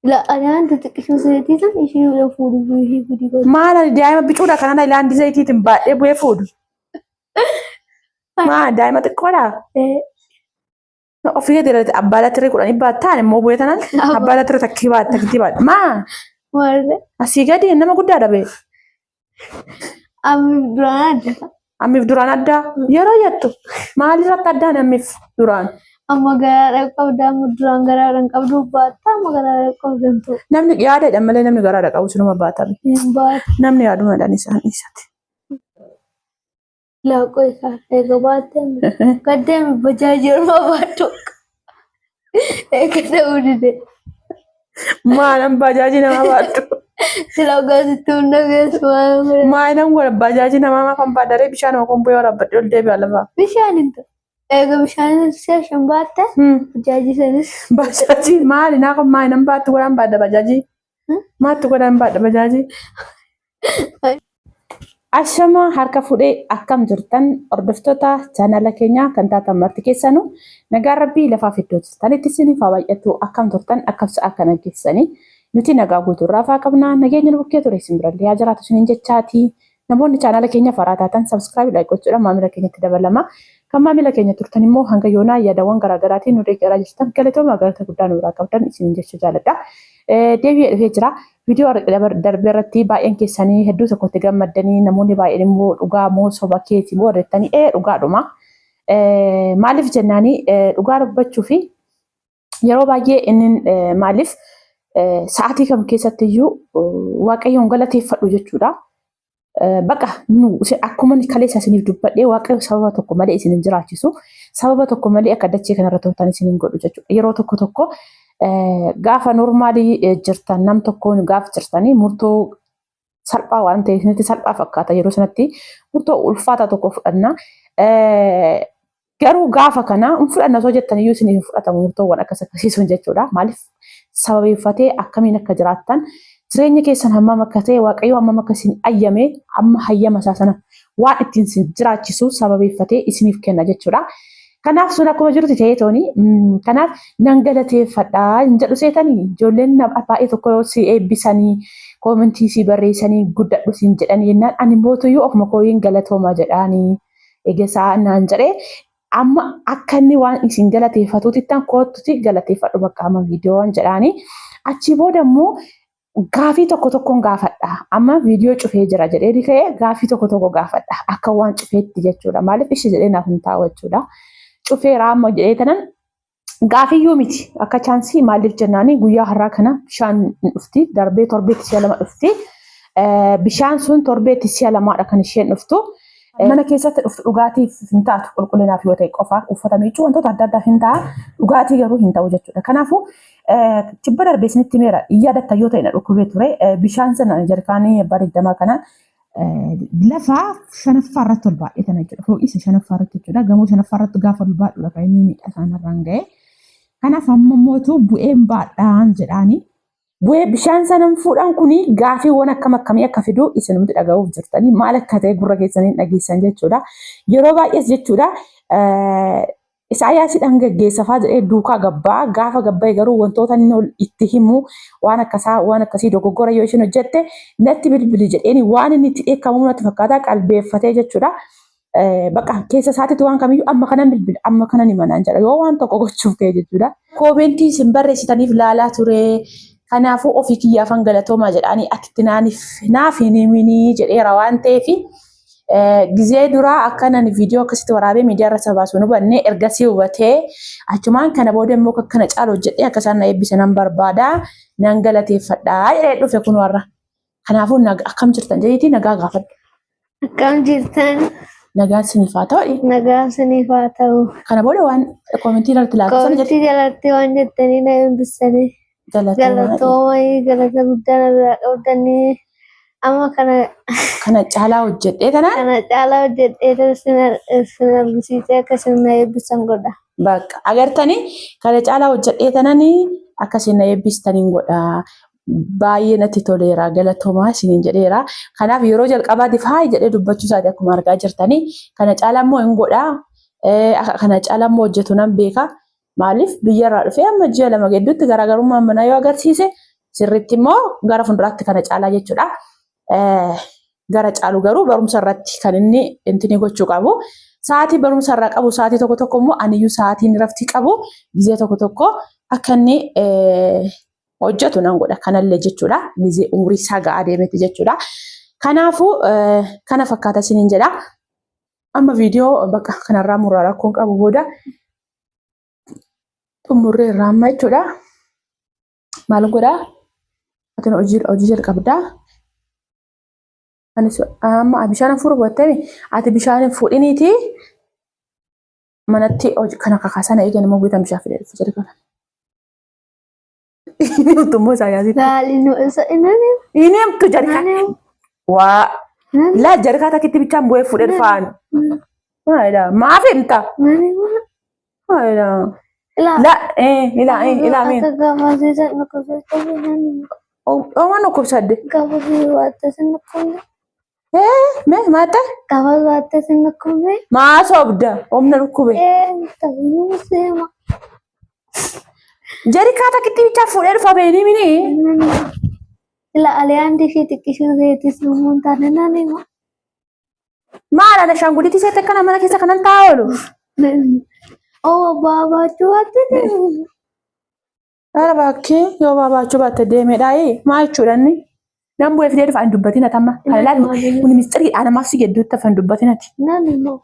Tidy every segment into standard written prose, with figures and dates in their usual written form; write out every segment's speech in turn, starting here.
لا أنا عندي تكشف زيتي تاني شيء ولا فود وهي فودي بس ما أنا دائما بيجودا كان أنا لاندي زيتي تنبأ إبوي فود ما دائما تقولا وفي هذه أبالة تري كلاني باتان مو بوي تنال أبالة تري تكتيبات ما مرة أسيقادي إنما قد هذا بي أمي duraan addaa yeroo jettu maalirratti addaan ammiif duraan amma garaa qabdaa duraan garaa qabdu baata amma garaa qabdantu namni yaadaadha malee namni garaa qabu sunuma baatame namni yaaduma dhaan isaan isaati laaqoo isaa eega baatame gaddeemi bajaajirma baattu eega ta'uu dide maalan bajaaji nama baattu sila gaasitti hunda geessu maalan wala bajaaji nama kan baadare bishaan okon bu'ee warabbadhe ol deebi'a lafa bishaan hinta eega bishaan seeshan baatte bajaaji sanis bajaaji maali naa kan maalan baattu godhan baadda bajaaji maattu godhan baadda bajaaji Ashama harka fuudhee akkam jirtan hordoftoota chaanala keenyaa kan taatan marti keessanu nagaa rabbii lafaaf iddoo jirtanitti isiniif haa baay'attu akkam turtan akkam sa'a kana keessanii nuti nagaa guutuurraa faa qabna nageenya nu bukkee ture isin birallee haa jiraatu isiniin jechaati namoonni chaanala keenya faraa taatan sabskiraayib laayik gochuudhaan maamila keenyatti dabalama kan maamila keenya turtan immoo hanga yoonaa yaadawwan garaagaraatiin nu deeggaraa jirtan galatooma galata guddaa nurraa qabdan isiniin jechuu jaalladha. Deebi'ee dhufee jira. Viidiyoo darbe irratti baay'een keessanii hedduu tokkotti gammaddanii namoonni baay'een immoo dhugaa moo soba keeti moo irrettanii dhugaadhuma. Maaliif jennaanii dhugaa dubbachuu fi yeroo baay'ee inni maaliif sa'aatii kam keessatti iyyuu waaqayyoon galateeffadhu jechuudha. Baqa akkuma kaleessa isiniif dubbadhee waaqayyo sababa tokko malee isin hin jiraachisu. Sababa tokko malee akka dachee kanarra turtan isin hin godhu jechuudha. Yeroo tokko gaafa normaalii jirtan nam tokkoon gaafa jirtanii murtoo salphaa waan ta'eef nuti salphaa fakkaata yeroo sanatti murtoo ulfaataa tokko fudhanna. Garuu gaafa kana fudhanna osoo jettan iyyuu isin hin fudhatamu murtoowwan akkas akkasiisuun jechuudha. Maaliif sababeeffatee akkamiin akka jiraattan jireenya keessan hammam akka ta'e waaqayyo hammam akka isin ayyame amma hayyama isaa sana waan ittiin isin jiraachisu sababeeffatee isiniif kenna jechuudha. Kanaaf sun akkuma jirutti ta'ee tooni kanaaf nan galateeffadhaa hin jedhu seetanii ijoolleen baay'ee tokko si eebbisanii koomentii si barreessanii guddadhu siin jedhanii jennaan ani mootuyyuu ofuma kooyiin galatooma jedhaanii eegesaa naan jedhee amma akka inni waan isin galateeffatuutittan koottuti galateeffadhu bakka amma viidiyoon jedhaanii achi booda immoo gaafii tokkoon gaafadha amma viidiyoo cufee jira jedhee ka'ee gaafii tokko gaafadha akka waan cufeetti jechuudha maaliif ishee jedhee naaf hin taa'u jechuudha. Cufee raamma jedhee tanan gaafiyyuu miti akka chaansii maaliif jennaanii guyyaa har'aa kana bishaan dhufti darbee torbeetti si'a lama dhufti bishaan sun torbeetti si'a lamaadha kan isheen dhuftu mana keessatti dhuftu dhugaatiif hin taatu qulqullinaaf yoo ta'e qofa uffata miicuu wantoota adda addaaf hin ta'a dhugaatii garuu hin ta'u jechuudha kanaafuu tibba darbee isinitti meera yaadatta yoo ta'e na dhukkubee ture bishaan sana jarkaanii abbaa digdamaa kana lafa shanaffaa irratti ol baay'atan jechuudha. Fooqisa shanaffaa irratti jechuudha. Gamoo shanaffaa irratti gaafa ol baadhuudha kan inni miidhasaan irraan ga'e. Kanaaf amma mootuu bu'een baadhaan jedhaanii. Bu'ee bishaan sanan fuudhan kuni gaafiiwwan akkam akkamii akka fidu isinumti dhaga'uuf jirtanii maal akka ta'e gurra keessanii dhageessan jechuudha. Yeroo baay'ees jechuudha. Isaayyaasiidhaan gaggeessafaa jedhee duukaa gabbaa gaafa gabba'e garuu wantoota inni itti himu waan akkasii dogoggora yoo isheen hojjette natti bilbili jedheeni waan inni itti dheekkamu natti fakkaataa qalbeeffatee jechuudha. Baqa keessa isaatiitti waan kamiyyuu amma kanan bilbila amma kanan himanaan jedha yoo waan tokko gochuuf ka'e jechuudha. Koomentii isin barreessitaniif laalaa ture. Kanaafuu ofii kiyyaafan galatoomaa jedhaanii atitti naaf hin himinii jedheera waan ta'eef. Gizee duraa akkanan viidiyoo akkasitti waraabee miidiyaa irra sabaasu nu bannee ergasii hubatee achumaan kana booda immoo akkana caalu hojjedhee akka isaan na eebbisan barbaada nan galateeffadhaa jedhee dhufe kun warra. Kanaafuu akkam jirtan jedhiitii nagaa gaafadhu. akkam jirtan Nagaan isiniif haa ta'u. nagaa isiniif haa ta'u Kana booda waan koomentii irratti laatu sana koomentii jalatti waan jettanii na eebbisanii galatoomanii galata guddaa irraa qabdanii amma kana caalaa hojjedhee tanaan kana caalaa hojjedhee isin argisiisee akka isin na eebbisan godha. Bakka agartanii kana caalaa hojjedhee tanaan akka isin na eebbistaniin godha. Baay'ee natti toleera galatoomaa isiniin jedheera. Kanaaf yeroo jalqabaatiif haa jedhee dubbachuu isaati akkuma argaa jirtanii kana caalaa immoo hin godhaa. Kana caalaa immoo hojjetu nan beeka. Maaliif biyyarraa dhufee amma ji'a lama gidduutti garaagarummaa manaa yoo agarsiise sirriitti immoo gara fuulduraatti kana caalaa jechuudha. Gara caalu garuu barumsa irratti kan inni intini gochuu qabu. Sa'aatii barumsa irraa qabu sa'aatii tokko tokko immoo aniyyuu sa'aatiin rafti qabu gizee tokko tokko akka inni hojjetu nan godha kanallee jechuudha. Gizee umurii isaa ga'aa deemeeti jechuudha. Kanaafuu kana fakkaata isiniin jedha. Amma viidiyoo bakka kanarraa muraa rakkoon qabu booda xumurree irraa amma jechuudha. Maal godhaa? Atiin hojii jalqabdaa. Anis amma bishaan fuudhu gootee ati bishaan fuudhiniiti manatti kana kakaasana eegan immoo guutaan bishaan fidee dhufu jedhe kana. Tummoo isaa yaasiti. Laalinu isa inani. Inni himtu jarkaa. Waa. La jarkaa takkitti bichaan bu'ee fuudhee dhufaan. Maayidha. Maaf himta. Maayidha. La ilaa mee. Akka gaafasiisa nukkubsatee nani. Oma nukkubsadde. Gaafasii waattasi nukkubne. Mee maata? Gaafasii waattasi nukkubne. Maa sobda omna nukkube. Taa'anii seema. Jarkaa takkitti bichaan fuudhee dhufa beeni mini. Ila aliyaandi ishee xiqqishuu seetis namoonni taane nani ma. Maala na shaanguliti seete kana mana keessa kanan taa'olu. Baabachuu waatte deemu. Dhala bakkee yoo baabachuu baatte deemedhaa maa jechuudha inni. Nan bu'ee fidee dhufa hin dubbatin atamma. Kana ilaalu kun mistiriidhaan namaaf si gidduutti hafa hin dubbatin ati. Nani moo.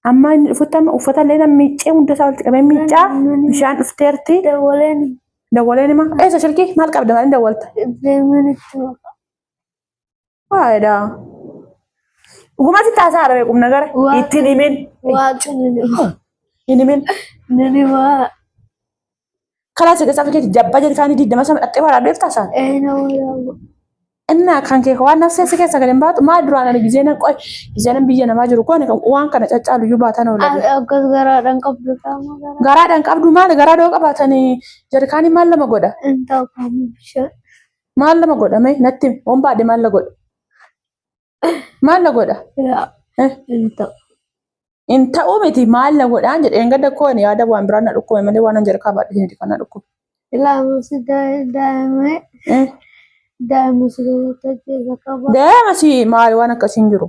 Amma inni dhufutti amma uffata illee nan miiccee hunda isaa walitti qabee miiccaa bishaan dhufteerti. Dawwaleen hima. Eessa shilkii maal qabda maal hin dawwalta? Deemanitti maka. Waayidaa. Dhugumatti taasaa arame qubna gara ittiin himin. Waaqni hin himin. nani waa. Karaa sagantaa fakkeetti jabba jarkaanii 20 sama dhattee waraabdeef taasaan. Innaa kan kee waan nafsee si keessa gadi baatu maal duraan ani gizeenan biyya namaa jiru koone waan kana caccaalu iyyuu baatan oolan. Akkas garaadhaan qabdu qaama garaa. Garaadhaan qabdu maal garaa doo qabaatanii jarkaanii maal lama godha? Intaa qaama bishaan. Maal lama godha mee natti waan baadhe maal la godha? Maal la godha? Intaa. Inta miti maal la godhaan jedheen gadda koone yaada waan biraan na dhukkume malee waan jarkaa baadhe hin kan na dhukkume. Ilaamu si daa'imee. Daa'imni si keessa qaba. Daa'imni maal waan akkasiin jiru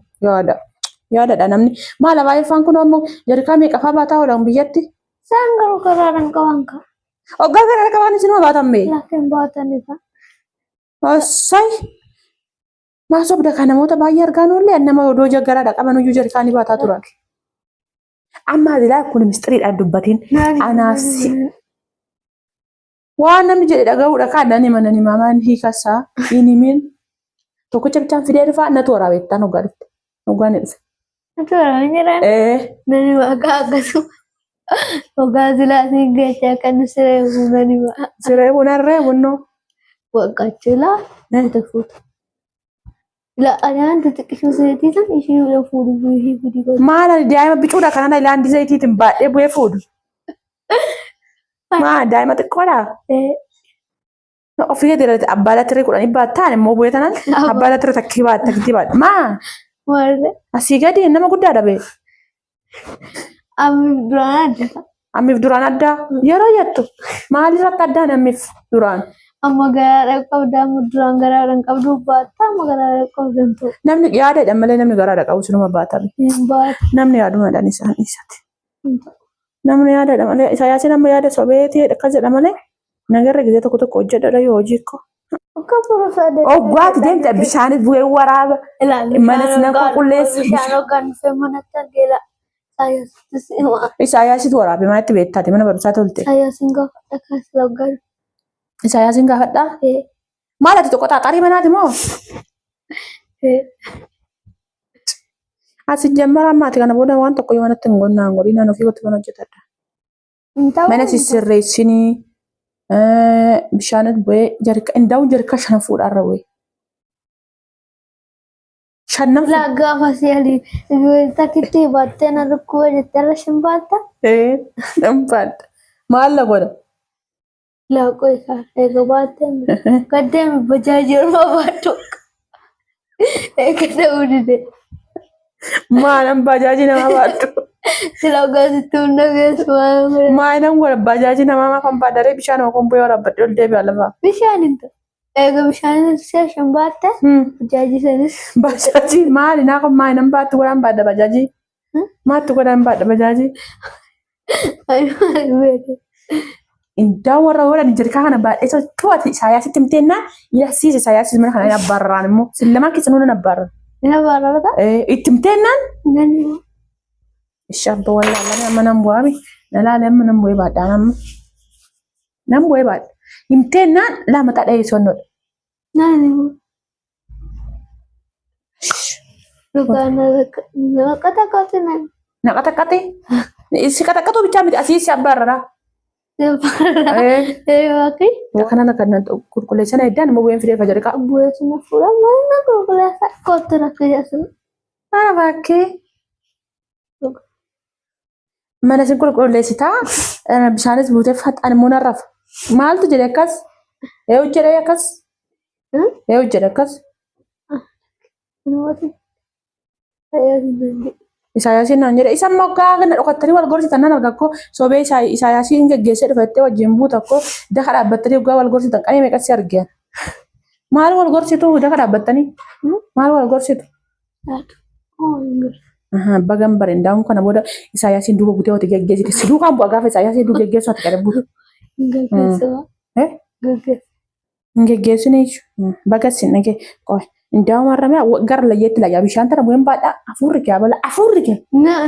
yaadadha namni maal baay'ifaan kun ammoo jarkaa meeqafaa baataa oolan biyyatti. Isaan garuu garaadhaan qaban ka. Oggaa garaa qaban isinuma baatan bee. Lafeen baatanidha. Osai maa sobda kan namoota baay'ee argaan oollee nama odoo jaggaraadha qaban iyyuu jarkaanii baataa turan. Amma adilaa kun mistiriidhaan dubbatiin anaasi. Waan namni jedhe dhaga'uudha kan nani manani maamaan hiikasaa inimin tokkicha bichaan fidee dhufa na toora beektaan hoggaa dhufte hoggaa ni dhufe. Toora jiran. Nani maqaa akkasuma hoggaa silaatiin geechaa kan siree buunani ma'a. Siree buunarree bunnoo. Waqachilaa fuute fuute. Ilaalaan xixiqqishuu seetiisan ishee yoo fuudhu bu'ee fidii. Maala daa'ima bicuudha kanana ilaandi zayitiitiin baadhee bu'ee fuudhu. Maa daa'ima xiqqoodhaa? Ofii gadi irratti abbaa latirree kudhanii baattaan immoo bu'ee tanaan abbaa latirree takkii baadha. Maa? Maarree? Asii gadi nama guddaadha bee. Ammiif duraan adda. Ammiif duraan addaa? Yeroo jettu maalirratti addaan ammiif duraan? Amma garaadhaan qabda amma duraan garaadhaan qabdu baata amma garaadhaan qabdantu. Namni yaadaadha malee namni garaadha qabu sinuma baatame. Namni yaadumadhaan isaan dhiisate. Namni yaadaadha malee Isaayyaasiin amma yaada sobeetii akkas jedha malee nagarra gizee tokko tokko hojjedha yoo hojii koo. Oggaati deemte bishaaniif bu'ee waraaba. Manas nan qulqulleessi. Bishaan hoggaan dhufee manatti argeera. Isaayyaasitu waraabe manatti beektaati mana barumsaa tolte. Isaayyaasiin gaafadha kaasila hoggaan. Isaayyaasiin gaafadhaa? Maal ati tokko xaaxarii manaati moo? Asi jammara ammaati kana booda waan tokko yoo manatti hin gonnaan godhinaan ofii gotti kan hojjetadha. Mana sisirreessinii bishaanit bu'ee indaa'uun jarka shana fuudhaarra bu'ee. Shannan fuudha. Gaafa si'alii takkitti baattee na dhukkubee jettee irra shimbaatta? Nan baadha. Maal la godha? Laaqoo isaa eega baattee gaddeemi bajaajii ormaa baadhu. Eega ta'uu dide. Maalan bajaajii nama baadhu. Sila gaasitti hunda keessumaa. Maalan godha bajaajii nama kan baadharee bishaan hookoon bu'ee waraabadhe ol deebi'a lafaa. Bishaan hin ta'u. Ega bishaan session baatte bajaajii sanis Bajaajii maali naa kun maali nan baattu godhan baadha bajaajii. Maattu godhan baadha bajaajii. Indaa warra godhan jirkaa kana baadhee to'ate Isaayyaasitti himteennaan yasiise Isaayyaasiis mana kana abbaarraan immoo sillamaa keessa nuuna abbaarran. ina baarrata Itti himteennaan nani shabba wallaalame amma nan bu'aami nalaale amma nan bu'ee baadhaan amma nan bu'ee baadha. Himteennaan lama xadhee sonnoodha. nani Rukana kata nani Naqaxaqaxee si qaxaqatu bichaa miti asii si abbaarraa. Wakti Kana kan qulqulleessan eddaan immoo bu'een fidee fayyadaqa. buat semua pulang mana qulqullesa kotor aku ya sun. Mana bakkee mana sin qulqulleessitaa bishaanis buutee faxaan immoo narrafa. Maaltu jedhe akkas? Eewu jedhee akkas? Eewu jedhe akkas? Kenapa sih? Saya sendiri. Isaayyaasiin naan jedhe isa moggaa kana dhokattanii wal gorsitan nan arga koo sobee Isaayyaasiin geggeessee dhufattee wajjin buuta koo daka dhaabbattanii waggaa wal gorsitan qanii meeqatti argeen. Maal wal gorsitu daka dhaabbattanii? Maal wal gorsitu? Oh enggak. Bagan bareedaa'uun kana booda Isaayyaasiin duuba butee wati geggeessite si duukaan bu'a gaafa Isaayyaasiin duuba geggeessu ati gara buutu. Enggak bisa. Enggak. Hin geggeessine jechuudha. Baga sin dhagee qoy. Indaa marramee gara layyeetti layyaa bishaan tana bu'een baadhaa afurri kee abala afurri kee. Nah,